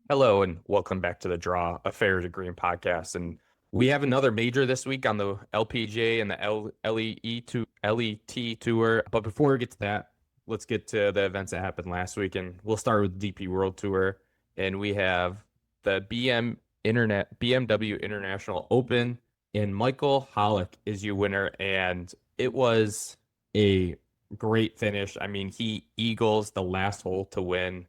Hello and welcome back to the Draw, a Fair to Green podcast. And we have another major this week on the LPGA and the LET Tour. But before we get to that, let's get to the events that happened last week. And we'll start with DP World Tour. And we have the BMW International Open. And Michael Hollick is your winner. And it was a great finish. I mean, he eagles the last hole to win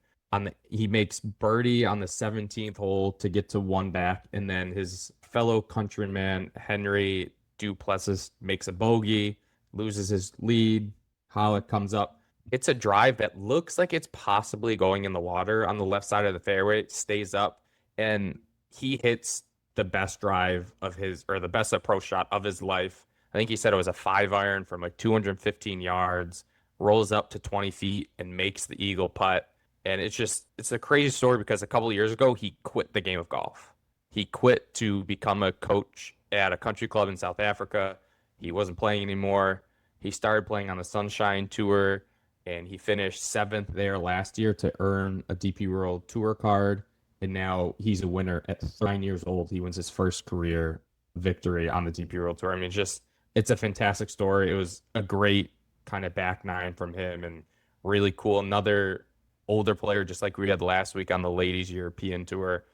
he makes birdie on the 17th hole to get to one back, and then his fellow countryman Henry Duplessis makes a bogey, loses his lead. Hollick comes up. It's a drive that looks like it's possibly going in the water on the left side of the fairway, stays up, and he hits the best drive of his, or the best approach shot of his life. I think he said it was a 5-iron from like 215 yards, rolls up to 20 feet and makes the eagle putt. And it's a crazy story because a couple of years ago, he quit the game of golf. He quit to become a coach at a country club in South Africa. He wasn't playing anymore. He started playing on the Sunshine Tour, and he finished 7th there last year to earn a DP World Tour card. And now he's a winner at 9 years old. He wins his first career victory on the DP World Tour. I mean, it's a fantastic story. It was a great kind of back nine from him and really cool. Another older player, just like we had last week on the ladies European Tour,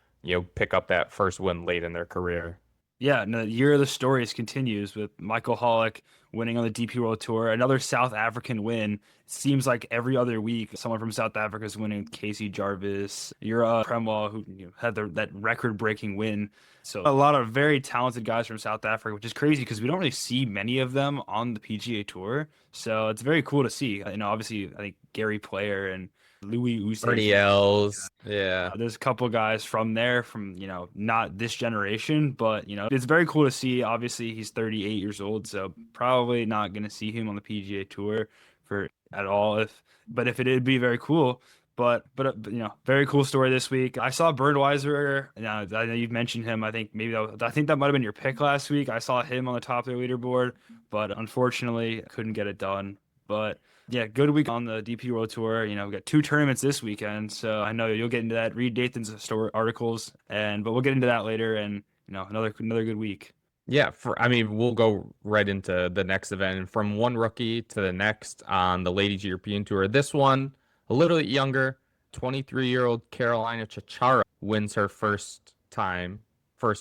pick up that first win late in their career. Yeah, and the year of the stories continues with Michael Hollick winning on the DP World Tour. Another South African win. It seems like every other week, someone from South Africa is winning. Casey Jarvis, Ura Premwall, who had that record-breaking win. So a lot of very talented guys from South Africa, which is crazy because we don't really see many of them on the PGA Tour. So it's very cool to see. Obviously, I think Gary Player and Louis Ernie Oosthuizen. Els, yeah. There's a couple guys from there from, not this generation, but, it's very cool to see. Obviously, he's 38 years old, so probably not going to see him on the PGA Tour for at all. But if it did be very cool. But very cool story this week. I saw Birdweiser. Now, I know you've mentioned him. I think I think that might have been your pick last week. I saw him on the top of the leaderboard, but unfortunately couldn't get it done. But yeah, good week on the DP World Tour. We got 2 tournaments this weekend, so I know you'll get into that. Read Dathan's story articles, but we'll get into that later. And another good week. Yeah, we'll go right into the next event. From one rookie to the next on the Ladies European Tour. This one, a little bit younger, 23-year-old Carolina Chacarra wins her first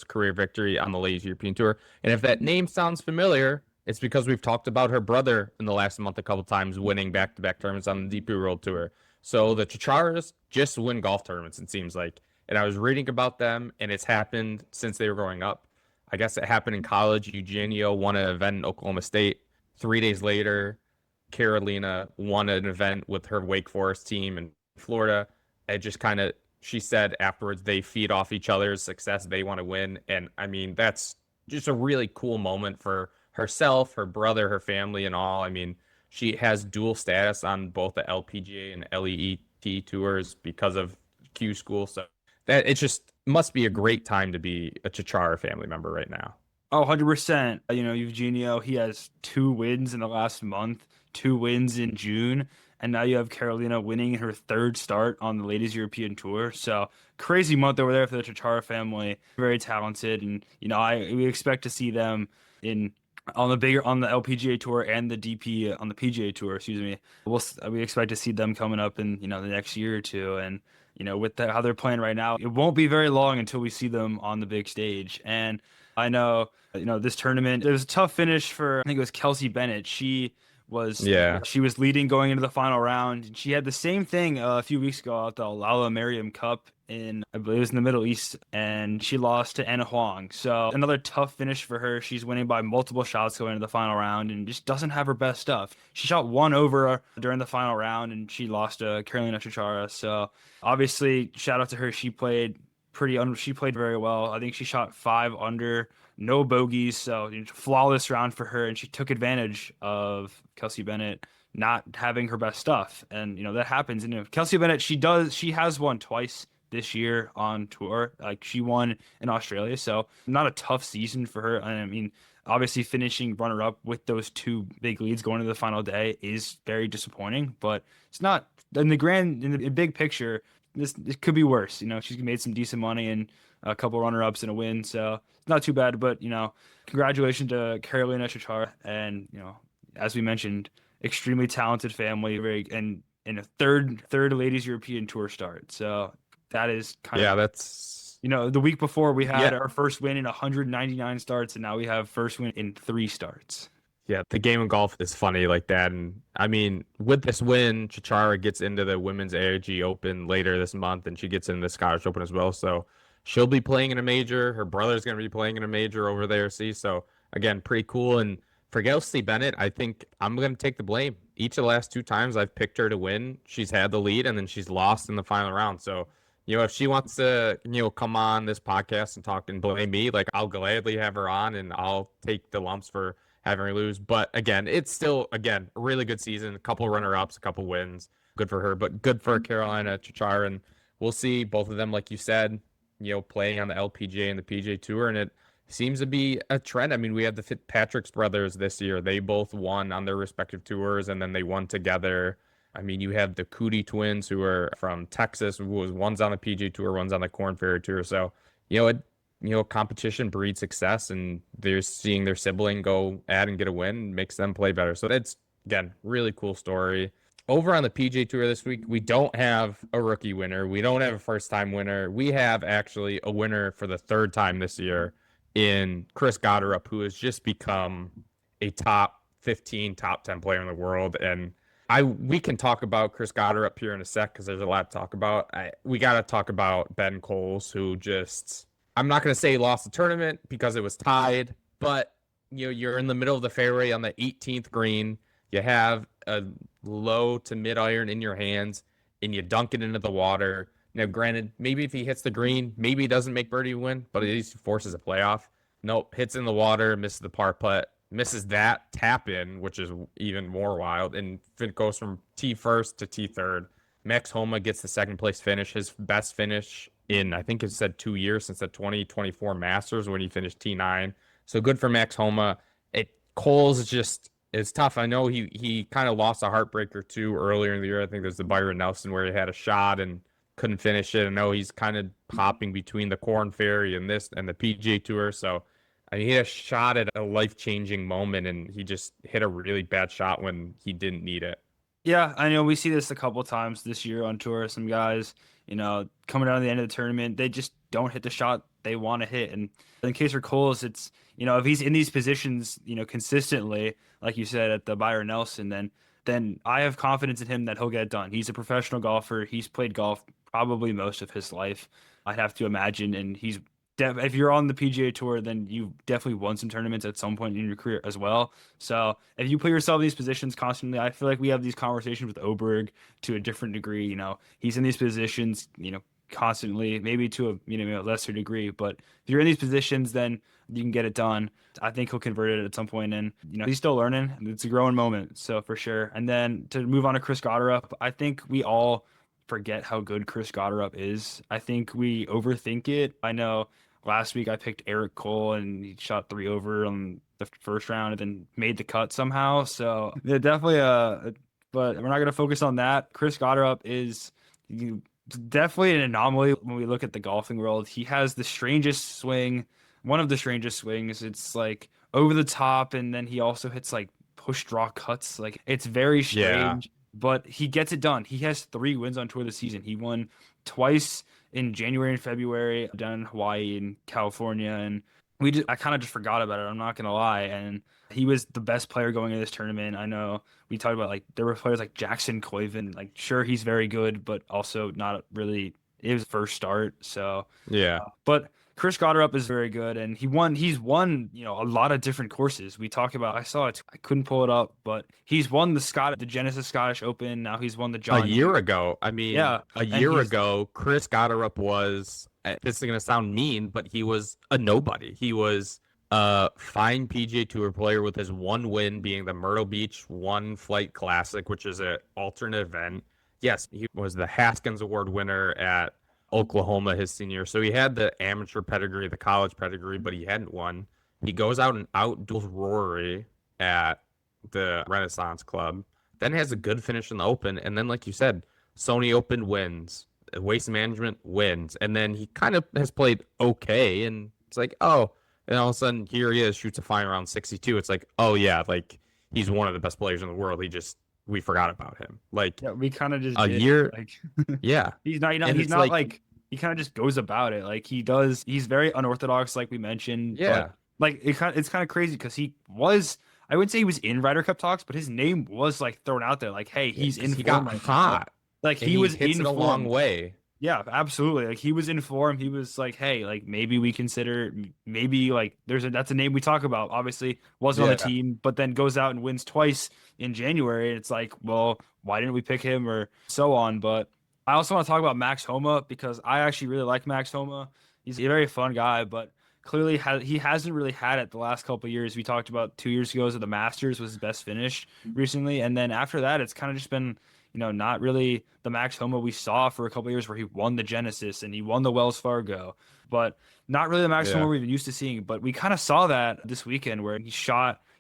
career victory on the Ladies European Tour. And if that name sounds familiar, it's because we've talked about her brother in the last month a couple times winning back-to-back tournaments on the DP World Tour. So the Chacarras just win golf tournaments, it seems like. And I was reading about them, and it's happened since they were growing up. I guess it happened in college. Eugenio won an event in Oklahoma State. 3 days later, Carolina won an event with her Wake Forest team in Florida. It just she said afterwards, they feed off each other's success. They want to win. And I mean, that's just a really cool moment for herself, her brother, her family, and all. I mean, she has dual status on both the LPGA and LET tours because of Q School. So that it just must be a great time to be a Chacarra family member right now. Oh, 100%. Eugenio, he has 2 wins in the last month, 2 wins in June, and now you have Carolina winning her third start on the Ladies European Tour. So crazy month over there for the Chacarra family. Very talented, and we expect to see them in on the LPGA Tour and the DP on the PGA Tour. Excuse me. We expect to see them coming up in the next year or two, and with how they're playing right now, it won't be very long until we see them on the big stage. And I know, this tournament, it was a tough finish for, I think it was Kelsey Bennett. Yeah. She was leading going into the final round. She had the same thing a few weeks ago at the Lala Merriam Cup I believe it was in the Middle East, and she lost to Anna Huang. So another tough finish for her. She's winning by multiple shots going into the final round and just doesn't have her best stuff. She shot 1 over during the final round, and she lost to Carolina Chacarra. So obviously, shout out to her. She played she played very well. I think she shot 5 under, no bogeys, so flawless round for her, and she took advantage of Kelsey Bennett not having her best stuff. And that happens. And Kelsey Bennett, she has won twice this year on tour. Like, she won in Australia, so not a tough season for her. I mean, obviously finishing runner up with those 2 big leads going into the final day is very disappointing, but it's not in the big picture. it could be worse. She's made some decent money and a couple runner-ups and a win, so it's not too bad. But congratulations to Carolina Chacarra, and as we mentioned, extremely talented family, and a third Ladies European Tour start. So that is kind of that's the week before we had Yeah. our first win in 199 starts, and now we have first win in 3 starts. Yeah, the game of golf is funny like that. And I mean, with this win, Chacarra gets into the Women's AIG Open later this month, and she gets into the Scottish Open as well. So she'll be playing in a major. Her brother's going to be playing in a major over there. See, so again, pretty cool. And for Kelsey Bennett, I think I'm going to take the blame. Each of the last 2 times I've picked her to win, she's had the lead, and then she's lost in the final round. So, if she wants to, come on this podcast and talk and blame me, like I'll gladly have her on, and I'll take the lumps for having her lose. But again, it's still, a really good season. A couple runner-ups, a couple wins. Good for her, but good for Carolina Chacarra. And we'll see both of them, like you said, playing on the LPGA and the PGA Tour. And it seems to be a trend. I mean, we had the Fitzpatrick's brothers this year. They both won on their respective tours, and then they won together. I mean, you have the Cootie twins who are from Texas, one's on the PGA Tour, one's on the Korn Ferry Tour. So, competition breeds success, and they're seeing their sibling go at and get a win makes them play better. So that's, again, really cool story. Over on the PGA Tour this week, we don't have a rookie winner. We don't have a first-time winner. We have actually a winner for the 3rd time this year in Chris Gotterup, who has just become a top 15, top 10 player in the world. And we can talk about Chris Gotterup here in a sec because there's a lot to talk about. We got to talk about Ben Kohles, who just, I'm not going to say he lost the tournament because it was tied, but you're in the middle of the fairway on the 18th green. You have a low to mid iron in your hands, and you dunk it into the water. Now, granted, maybe if he hits the green, maybe he doesn't make birdie win, but at least he forces a playoff. Nope, hits in the water, misses the par putt, misses that tap in, which is even more wild, and goes from T first to T third. Max Homa gets the 2nd place finish, his best finish in, I think it said 2 years since the 2024 Masters when he finished T9. So good for Max Homa. Kohles is tough. I know he kind of lost a heartbreaker too earlier in the year. I think there's the Byron Nelson where he had a shot and couldn't finish it. I know he's kind of hopping between the Korn Ferry and this and the PGA Tour. So I mean, he had a shot at a life-changing moment, and he just hit a really bad shot when he didn't need it. Yeah, I know we see this a couple times this year on tour. Some guys, coming down to the end of the tournament, they just don't hit the shot they want to hit. And in case for Kohles, it's, if he's in these positions, consistently, like you said, at the Byron Nelson, then I have confidence in him that he'll get it done. He's a professional golfer. He's played golf probably most of his life, I'd have to imagine. And if you're on the PGA Tour, then you've definitely won some tournaments at some point in your career as well. So if you put yourself in these positions constantly, I feel like we have these conversations with Oberg to a different degree. He's in these positions, constantly, maybe to a lesser degree. But if you're in these positions, then you can get it done. I think he'll convert it at some point, and he's still learning. It's a growing moment, so for sure. And then to move on to Chris Gotterup, I think we all forget how good Chris Gotterup is. I think we overthink it. I know last week I picked Eric Cole, and he shot 3 over on the first round and then made the cut somehow. So yeah, definitely but we're not going to focus on that. Chris Gotterup is definitely an anomaly when we look at the golfing world. He has the strangest swing, one of the strangest swings. It's like over the top, and then he also hits like push draw cuts. Like, it's very strange, but he gets it done. He has 3 wins on tour this season. He won twice in January and February down in Hawaii and California, and I kind of just forgot about it. I'm not gonna lie. And he was the best player going into this tournament. I know we talked about, like, there were players like Jackson Coyven. Like, sure, he's very good, but also not really. It was first start, so yeah. But Chris Gotterup is very good, and he's won, a lot of different courses. We talk about, I saw it, I couldn't pull it up, but he's won the Genesis Scottish Open. Now he's won the John A year ago. I mean, a year ago, Chris Gotterup was, this is going to sound mean, but he was a nobody. He was a fine PGA Tour player with his 1 win being the Myrtle Beach One Flight Classic, which is an alternate event. Yes, he was the Haskins Award winner at Oklahoma his senior year. So he had the amateur pedigree, the college pedigree, but he hadn't won. He goes out and outduels Rory at the Renaissance Club, then has a good finish in the Open, and then, like you said, Sony Open wins. Waste Management wins. And then he kind of has played okay. And it's like, oh, and all of a sudden here he is, shoots a fine around 62. It's like, oh yeah, like he's one of the best players in the world. We forgot about him. Like Yeah, we kind of just a did. year. Like Yeah. he's And it's not like, like he kind of just goes about it. Like he does. He's very unorthodox, like we mentioned. yeah. But like it's kind of crazy because he was. I wouldn't say he was in Ryder Cup talks, but his name was like thrown out there. Like, hey, he's in He form got right now. hot Like and he he was hits in it a long form. way. Yeah, absolutely. Like he was in form. He was like, hey, like maybe we consider maybe like that's a name we talk about. Obviously, wasn't on the Yeah. team, but then goes out and wins twice in January. And it's like, well, why didn't we pick him or so on? But I also want to talk about Max Homa because I actually really like Max Homa. He's a very fun guy, but clearly he hasn't really had it the last couple of years. We talked about 2 years ago, so the Masters was his best finish recently, and then after that, it's kind of just been not really the Max Homa we saw for a couple of years where he won the Genesis and he won the Wells Fargo, but not really the Max Homa Yeah. we've been used to seeing. But we kind of saw that this weekend where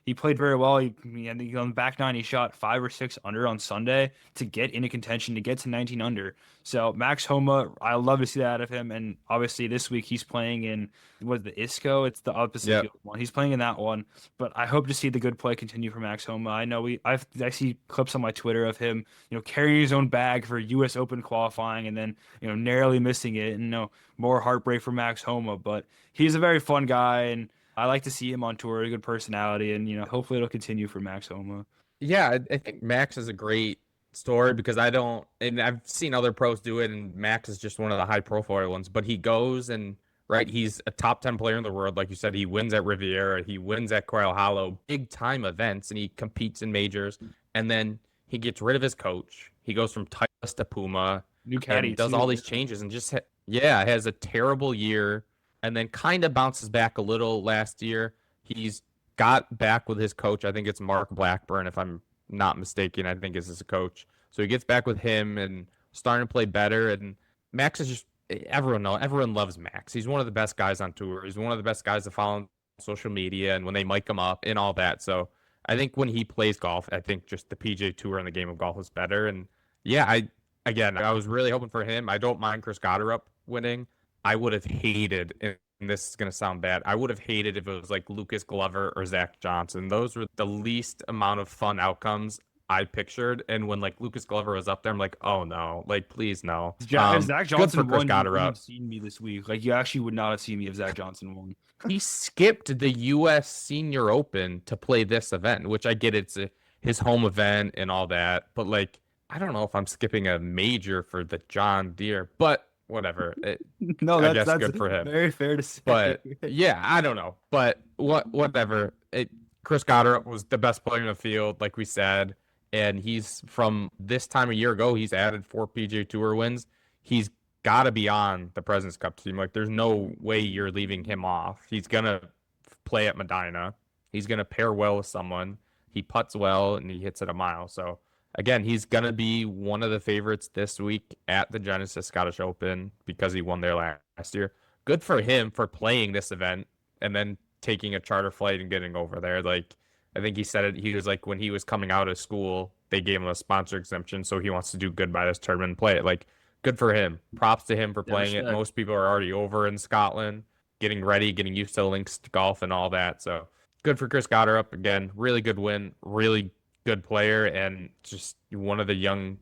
he played very well. I think on the back nine, he shot 5 or 6 under on Sunday to get into contention, to get to 19 under. So Max Homa, I love to see that out of him. And obviously this week he's playing in the ISCO. It's the opposite Yep. field one. He's playing in that one. But I hope to see the good play continue for Max Homa. I know I see clips on my Twitter of him, carrying his own bag for U.S. Open qualifying and then, narrowly missing it. And, more heartbreak for Max Homa. But he's a very fun guy, and I like to see him on tour, a good personality, and, hopefully it'll continue for Max Homa. Yeah, I think Max is a great story because and I've seen other pros do it, and Max is just one of the high profile ones. But he goes and, right, he's a top 10 player in the world. Like you said, he wins at Riviera, he wins at Quail Hollow, big time events, and he competes in majors. And then he gets rid of his coach. He goes from Titleist to Puma New caddy, and does too. all these changes and has a terrible year and then kind of bounces back a little last year. He's got back with his coach. I think it's Mark Blackburn, if I'm not mistaken. I think is his coach. So he gets back with him and starting to play better. And Max is just everyone loves Max. He's one of the best guys on tour. He's one of the best guys to follow on social media and when they mic him up and all that. So I think when he plays golf, I think just the PJ Tour and the game of golf is better. And yeah, I was really hoping for him. I don't mind Chris Gotterup winning. I would have hated, and this is going to sound bad, I would have hated if it was like Lucas Glover or Zach Johnson. Those were the least amount of fun outcomes I pictured. And when like Lucas Glover was up there, I'm like, oh no, like please no. If Zach Good for Johnson Chris won, you wouldn't Gotterup. have seen me this week. Like you actually would not have seen me if Zach Johnson won. He skipped the U.S. Senior Open to play this event, which I get his home event and all that. But like, I don't know if I'm skipping a major for the John Deere, but whatever. No, I guess that's good for him. very fair to say. But yeah, I don't know. But whatever. Chris Gotterup was the best player in the field, like we said. And he's from this time a year ago, he's added 4 PGA Tour wins. He's got to be on the President's Cup team. Like, there's no way you're leaving him off. He's going to play at Medina. He's going to pair well with someone. He putts well and he hits it a mile. So, again, he's going to be one of the favorites this week at the Genesis Scottish Open because he won there last year. Good for him for playing this event and then taking a charter flight and getting over there. Like, I think he said it. He was like, when he was coming out of school, they gave him a sponsor exemption. So he wants to do good by this tournament and play it. Like, good for him. Props to him for playing it. Most people are already over in Scotland, getting ready, getting used to links to golf and all that. So good for Chris Gotterup. Again, really good win, really good player, and just one of the young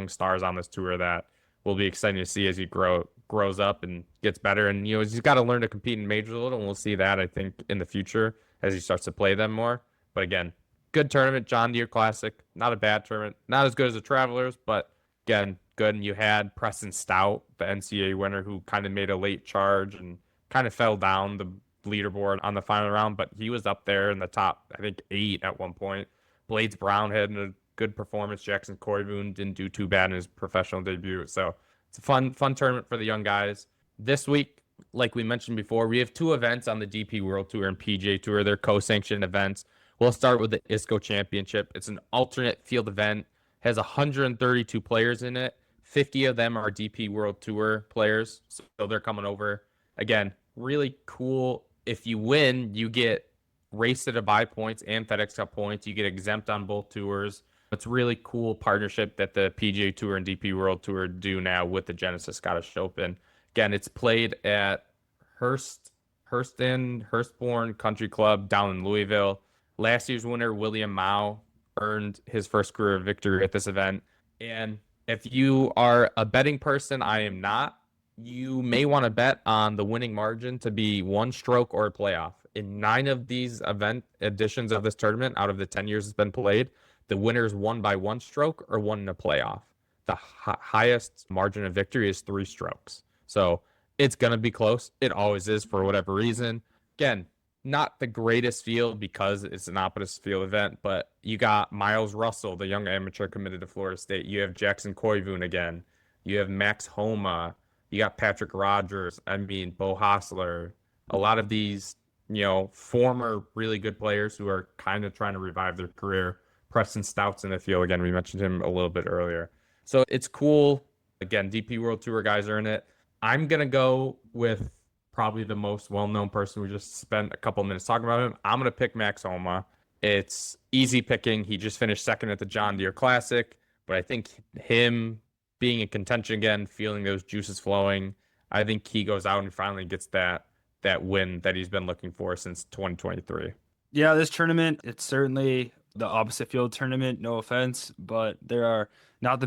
stars on this tour that will be exciting to see as he grows up and gets better. And he's got to learn to compete in majors a little, and we'll see that I think in the future as he starts to play them more. But again, good tournament, John Deere Classic, not a bad tournament, not as good as the Travelers, but again, good. And you had Preston Stout, the NCAA winner, who kind of made a late charge and kind of fell down the leaderboard on the final round, but he was up there in the top, I think, 8 at one point. Blades Brown had a good performance. Jackson Corboon didn't do too bad in his professional debut. So it's a fun tournament for the young guys. This week, like we mentioned before, we have 2 events on the DP World Tour and PGA Tour. They're co-sanctioned events. We'll start with the ISCO Championship. It's an alternate field event, has 132 players in it. 50 of them are DP World Tour players, so they're coming over. Again, really cool. If you win, you get race to the buy points and FedEx Cup points. You get exempt on both tours. It's a really cool partnership that the PGA Tour and DP World Tour do now with the Genesis Scottish Open. Again, it's played at Hurstbourne Country Club down in Louisville. Last year's winner, William Mao, earned his first career victory at this event. And if you are a betting person, I am not, you may want to bet on the winning margin to be one stroke or a playoff. In 9 of these event editions of this tournament, out of the 10 years it's been played, the winners won by one stroke or won in a playoff. The highest margin of victory is 3 strokes. So it's going to be close. It always is for whatever reason. Again, not the greatest field because it's an opposite field event, but you got Miles Russell, the young amateur committed to Florida State. You have Jackson Koivu again. You have Max Homa. You got Patrick Rogers. I mean, Bo Hostler. A lot of these, former really good players who are kind of trying to revive their career. Preston Stout's in the field again. We mentioned him a little bit earlier. So it's cool. Again, DP World Tour guys are in it. I'm going to go with probably the most well-known person. We just spent a couple minutes talking about him. I'm going to pick Max Homa. It's easy picking. He just finished second at the John Deere Classic, but I think him being in contention again, feeling those juices flowing, I think he goes out and finally gets that win that he's been looking for since 2023. Yeah, this tournament, it's certainly the opposite field tournament, no offense, but there are not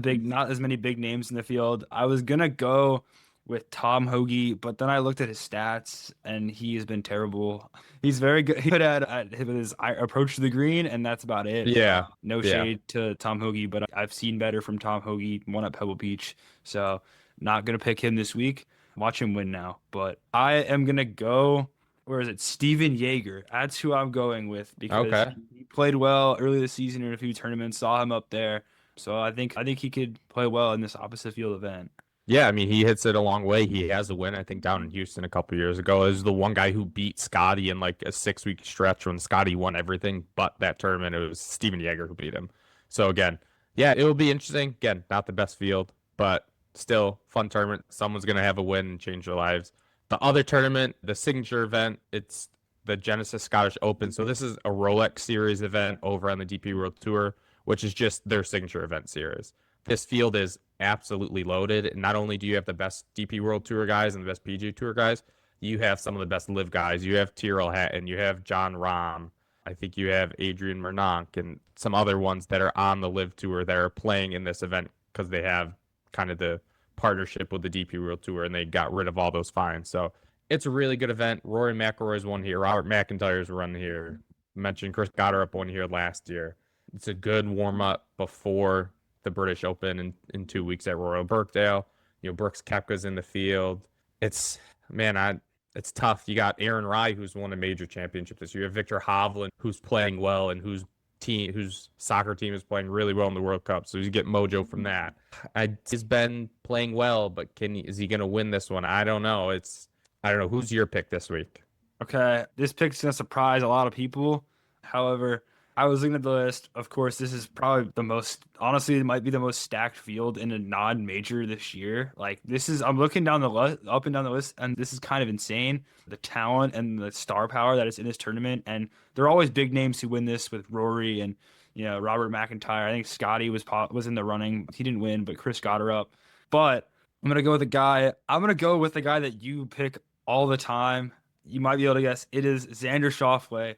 as many big names in the field. I was gonna go with Tom Hoge, but then I looked at his stats and he has been terrible. He's very good at his approach to the green, and that's about it. Yeah. No shade to Tom Hoge, but I've seen better from Tom Hoge, won at Pebble Beach. So not gonna pick him this week. Watch him win now. But I am gonna go, where is it? Steven Yeager. That's who I'm going with because he played well early this season in a few tournaments, saw him up there. So I think he could play well in this opposite field event. Yeah, I mean, he hits it a long way. He has a win, I think, down in Houston a couple years ago. This is the one guy who beat Scotty in like a 6-week stretch when Scotty won everything but that tournament. It was Steven Yeager who beat him. So again, yeah, it will be interesting. Again, not the best field, but still fun tournament. Someone's going to have a win and change their lives. The other tournament, the signature event, it's the Genesis Scottish Open. So this is a Rolex Series event over on the DP World Tour, which is just their signature event series. This field is absolutely loaded. And not only do you have the best DP World Tour guys and the best PGA Tour guys, you have some of the best live guys. You have Tyrrell Hatton, you have John Rahm. I think you have Adrian Mernonk and some other ones that are on the live tour that are playing in this event because they have kind of the partnership with the DP World Tour and they got rid of all those fines. So it's a really good event. Rory McIlroy's won here. Robert McIntyre's run here. I mentioned Chris Gotterup won here last year. It's a good warm up before the British Open in 2 weeks at Royal Birkdale. Brooks Koepka's in the field. It's tough. You got Aaron Rai, who's won a major championship this year. You have Victor Hovland, who's playing well and whose soccer team is playing really well in the World Cup. So you get mojo from that. He's been playing well, but is he going to win this one? I don't know. I don't know. Who's your pick this week? Okay, this pick's going to surprise a lot of people. However, I was looking at the list. Of course, this is probably honestly, it might be the most stacked field in a non-major this year. Like I'm looking down up and down the list, and this is kind of insane. The talent and the star power that is in this tournament, and there are always big names who win this with Rory and Robert McIntyre. I think Scotty was in the running. He didn't win, but Chris Gotterup. But I'm gonna go with the guy that you pick all the time. You might be able to guess. It is Xander Schauffele.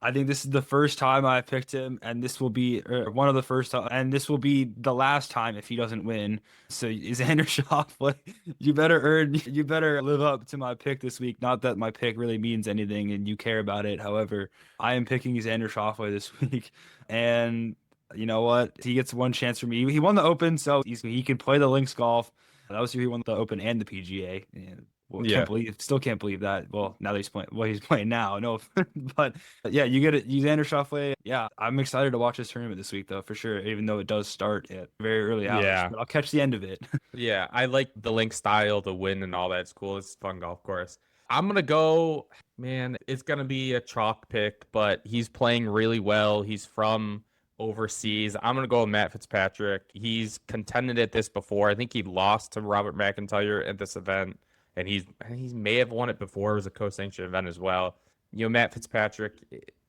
I think this is the first time I picked him, and this will be one of the first time, and this will be the last time if he doesn't win. So Xander Schauffele, you better live up to my pick this week. Not that my pick really means anything and you care about it. However, I am picking Xander Schauffele this week, and you know what? He gets one chance for me. He won the Open, so he can play the links golf. That was who he won the Open and the PGA. Still can't believe that. Well, now that he's playing now. No, but yeah, you get it. Xander Schauffele. Yeah, I'm excited to watch this tournament this week, though, for sure. Even though it does start at very early hours, but I'll catch the end of it. Yeah, I like the link style, the win and all that. It's cool. It's a fun golf course. I'm gonna go, man. It's gonna be a chalk pick, but he's playing really well. He's from overseas. I'm gonna go with Matt Fitzpatrick. He's contended at this before. I think he lost to Robert McIntyre at this event. And he may have won it before. It was a co-sanctioned event as well. Matt Fitzpatrick,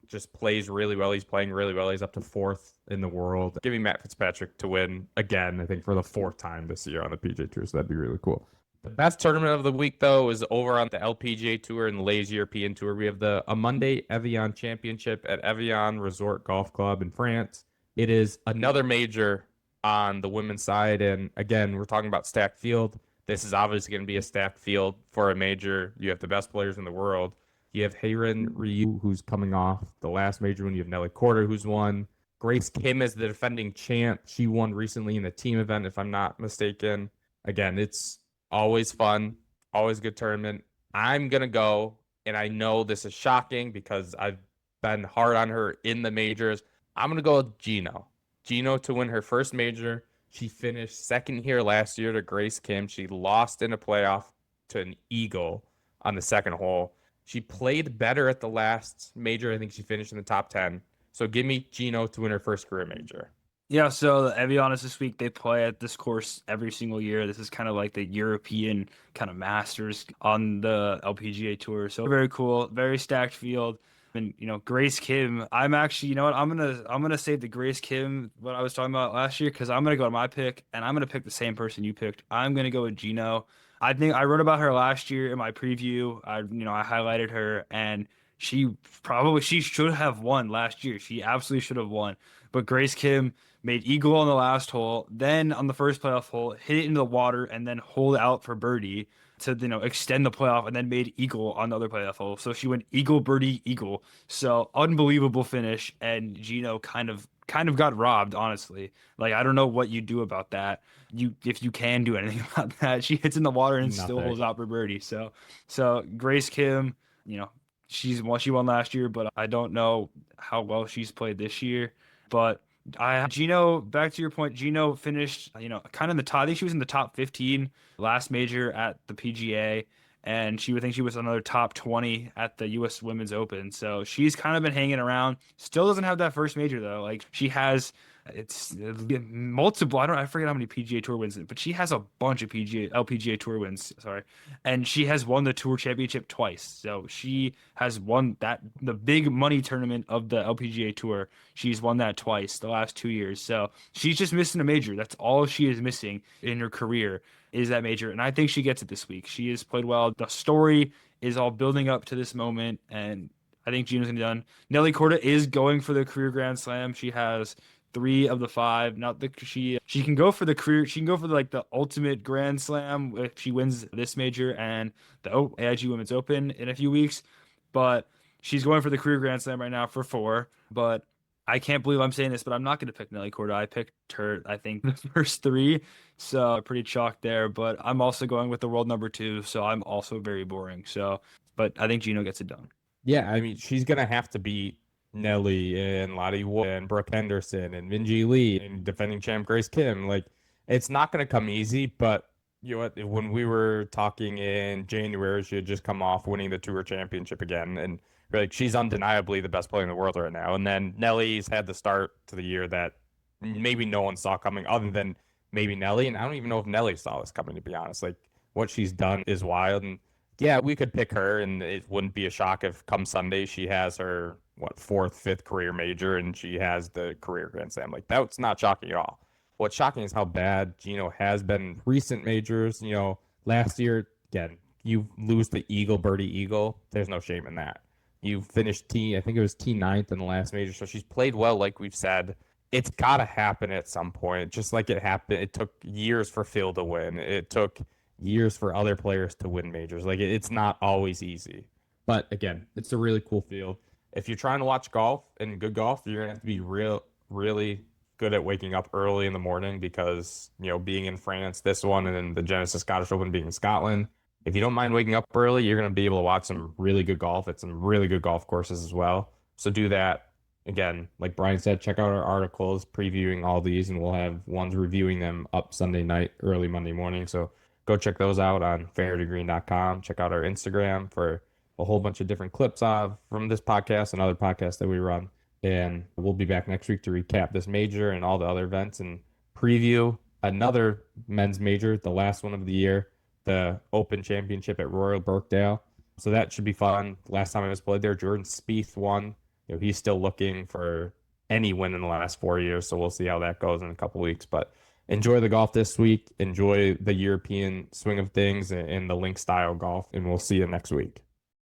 just plays really well. He's playing really well. He's up to 4th in the world. Give me Matt Fitzpatrick to win again, I think, for the 4th time this year on the PGA Tour, so that'd be really cool. The best tournament of the week, though, is over on the LPGA Tour and the Ladies European Tour. We have the Amundi Evian Championship at Evian Resort Golf Club in France. It is another major on the women's side, and again, we're talking about stacked field. This is obviously going to be a stacked field for a major. You have the best players in the world. You have Heiren Ryu, who's coming off the last major one. You have Nelly Korda, who's won. Grace Kim is the defending champ. She won recently in the team event, if I'm not mistaken. Again, it's always fun, always good tournament. I'm going to go, and I know this is shocking because I've been hard on her in the majors. I'm going to go with Gino. Gino to win her first major. She finished second here last year to Grace Kim. She lost in a playoff to an eagle on the second hole. She played better at the last major. I think she finished in the top 10. So give me Gino to win her first career major. Yeah, so the Evian is this week. They play at this course every single year. This is kind of like the European kind of Masters on the LPGA Tour. So very cool, very stacked field. And Grace Kim, I'm actually, I'm gonna save the Grace Kim what I was talking about last year because I'm gonna go to my pick and I'm gonna pick the same person you picked. I'm gonna go with Gino. I think I wrote about her last year in my preview. I highlighted her and she should have won last year. She absolutely should have won. But Grace Kim made eagle on the last hole, then on the first playoff hole, hit it into the water and then holed out for birdie to extend the playoff, and then made eagle on the other playoff hole. So she went eagle, birdie, eagle. So unbelievable finish, and Gino kind of got robbed, honestly. Like, I don't know what you do about that. If you can do anything about that. She hits in the water and still holds out for birdie. So Grace Kim, she won last year, but I don't know how well she's played this year. But Gino, back to your point, Gino finished, kind of in the top. I think she was in the top 15 last major at the PGA, and she would think she was another top 20 at the U.S. Women's Open. So she's kind of been hanging around. Still doesn't have that first major though. Like, she has, it's multiple. I forget how many PGA Tour wins, but she has a bunch of LPGA Tour wins. Sorry, and she has won the Tour Championship twice. So she has won the big money tournament of the LPGA Tour. She's won that twice the last 2 years. So she's just missing a major. That's all she is missing in her career is that major. And I think she gets it this week. She has played well. The story is all building up to this moment, and I think Gino's gonna be done. Nelly Korda is going for the career Grand Slam. She has 3 of the 5. She can go for the career. She can go for the ultimate Grand Slam if she wins this major and the AIG Women's Open in a few weeks. But she's going for the career Grand Slam right now for 4. But I can't believe I'm saying this, but I'm not going to pick Nelly Korda. I picked her, I think, the first 3. So pretty chalk there. But I'm also going with the world number 2. So I'm also very boring. But I think Gino gets it done. Yeah, I mean, she's going to have to beat Nelly and Lottie Wood and Brooke Henderson and Minjee Lee and defending champ Grace Kim. Like, it's not going to come easy, but you know what? When we were talking in January, she had just come off winning the Tour Championship again, and she's undeniably the best player in the world right now. And then Nelly's had the start to the year that maybe no one saw coming, other than maybe Nelly. And I don't even know if Nelly saw this coming, to be honest. Like, what she's done is wild. And yeah, we could pick her, and it wouldn't be a shock if come Sunday she has her 4th, 5th career major, and she has the career Grand Slam. Like, that's not shocking at all. What's shocking is how bad Gino has been in recent majors. Last year, again, you lose the eagle, birdie, eagle. There's no shame in that. You finished I think it was T9th in the last major, so she's played well, like we've said. It's got to happen at some point, just like it happened. It took years for Phil to win. It took years for other players to win majors. Like, it's not always easy. But again, it's a really cool field. If you're trying to watch golf and good golf, you're going to have to be really good at waking up early in the morning because, being in France, this one, and then the Genesis Scottish Open being in Scotland. If you don't mind waking up early, you're going to be able to watch some really good golf at some really good golf courses as well. So do that. Again, like Brian said, check out our articles previewing all these, and we'll have ones reviewing them up Sunday night, early Monday morning. So go check those out on fairtogreen.com. Check out our Instagram for a whole bunch of different clips from this podcast and other podcasts that we run. And we'll be back next week to recap this major and all the other events and preview another men's major, the last one of the year, the Open Championship at Royal Birkdale. So that should be fun. Last time I was played there, Jordan Spieth won he's still looking for any win in the last 4 years. So we'll see how that goes in a couple weeks. But enjoy the golf this week. Enjoy the European swing of things and the link style golf. And we'll see you next week.